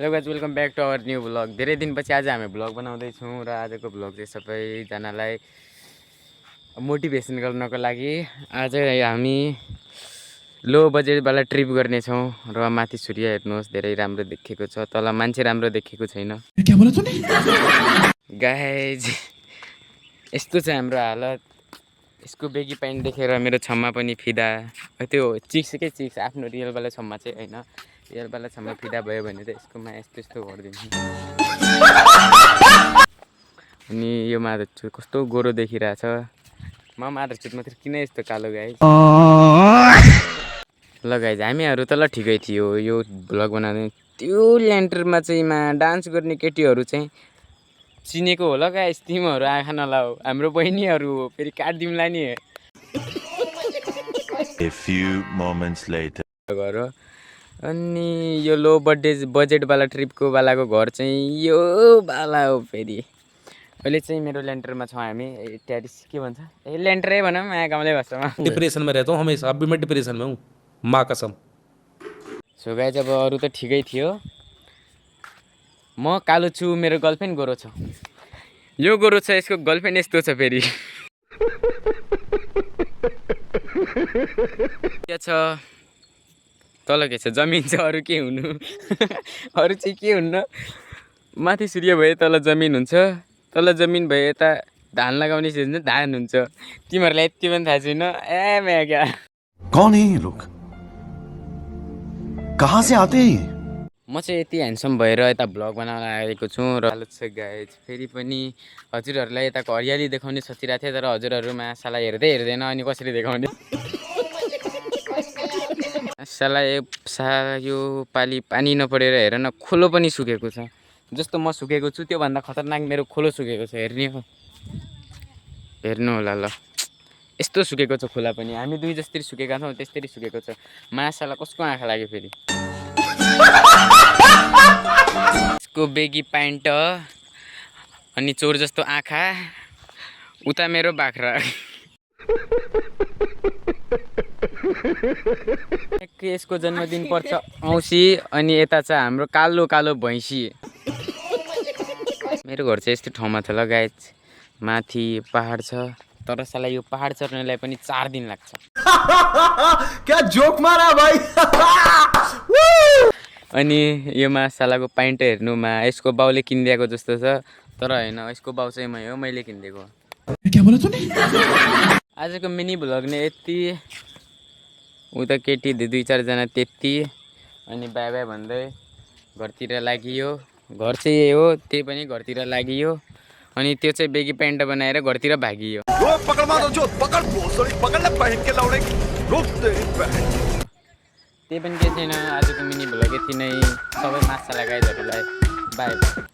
Hello guys welcome back to our new blog. धेरै दिनपछि आज हामी ब्लग बनाउँदैछौँ र आजको ब्लग चाहिँ सबैजनालाई मोटिभेसन गर्नको लागि आज हामी लो बजेटवाला ट्रिप गर्नेछौँ र माथि सूर्य हेर्नुहोस् धेरै राम्रो देखेको छ, तल मान्छे राम्रो देखेको छैन। गाइज यस्तो छ हाम्रो हालत। यसको बेगी प्यान्ट देखेर मेरो छम्मा पनि फिदा, त्यो चिक्सकै चिक्स, आफ्नो रियलवाला छम्मा चाहिँ होइन, रियलवाला छम्मा फिदा भयो भने त यसकोमा यस्तो यस्तो गरिदिन्छु। अनि यो माधवचुत कस्तो गोरो देखिरहेछ, म माधवचुत मात्र किन यस्तो कालो गाइज। ल गाइज हामीहरू त ल ठिकै थियो यो भ्लग बनाउने, त्यो ल्यान्टरमा चाहिँ डान्स गर्ने केटीहरू चाहिँ चिनेको होला गाइज, तिमीहरू आँखा नलाऊ, हाम्रो बहिनीहरू हो, फेरि काट्दिउँला नि। A few moments later. घर अनि यो लो बजेटवाला ट्रिपको वालाको घर चाहिँ यो वाला हो। फेरि अहिले चाहिँ मेरो ल्यान्टरमा छौँ हामी, ट्यारिस के भन्छ, ए ल्यान्टरै भनौँ यहाँ गाउँले भाषामा। डिप्रेशन में रहता हूँ हमेशा, अभी मैं डिप्रेशन में हूँ, माँ कसम। सो गाइज अब अरू त ठिकै थियो, म कालो छु, मेरो गर्लफ्रेन्ड गोरो छ, यो गोरो छ, यसको गर्लफ्रेन्ड यस्तो छ। फेरि के छ तल के छ, जमिन छ, अरू के हुनु। अरू चाहिँ के हुन्न, माथि सूर्य भए तल जमिन हुन्छ, तल जमिन भए यता धान लगाउने सिजन धान हुन्छ। तिमीहरूलाई यति पनि थाहा छैन। ए म्या क्या, कौन है ये लोग, कहाँ से आते हैं? म चाहिँ यति ह्यान्डसम भएर यता भ्लग बनाउन आएको छु र हालत छ गाइज। फेरि पनि हजुरहरूलाई यताको हरियाली देखाउने सोचिरहेको थिएँ, तर हजुरहरूमा साला हेर्दै हेर्दैन, अनि कसरी देखाउने। साला यो पालि पानी नपरेर हेर न, खोलो पनि सुकेको छ, जस्तो म सुकेको छु त्योभन्दा खतरनाक मेरो खोलो सुकेको छ। हेर्नु होला ल, यस्तो सुकेको छ खोला पनि, हामी दुई जस्तै सुकेका छौँ, त्यस्तै सुकेको छ। मासाला कसको आँखा लाग्यो फेरि। यसको बेगी प्यान्ट अनि चोर जस्तो आँखा, उता मेरो बाख्रा। यसको जन्मदिन पर्छ औँसी, अनि यता छ हाम्रो कालो कालो भैँसी। मेरो घर चाहिँ यस्तो ठाउँमा छ ल गाइज, माथि पहाड छ, तर साला यो पहाड चढ्नलाई पनि 4 दिन लाग्छ। क्या जोक मारा भाइ। अनि यो सालाको प्यान्ट हेर्नुमा यसको बाउले किनिदिएको जस्तो छ, तर होइन, यसको बाउ चाहिँ हो, मैले किनिदिएको। आजको मिनी भ्लग नै यति, उता केटी 2-4 जना त्यति, अनि बाई बाई भन्दै घरतिर लागियो। घर चाहिँ यही हो, त्यही पनि घरतिर लागियो, अनि त्यो चाहिँ बेगी प्यान्ट बनाएर घरतिर भागियो। त्यही पनि केही छैन, आजको मिनी भ्लग यति नै। सबै माछा गाइजहरूलाई बाई बाई।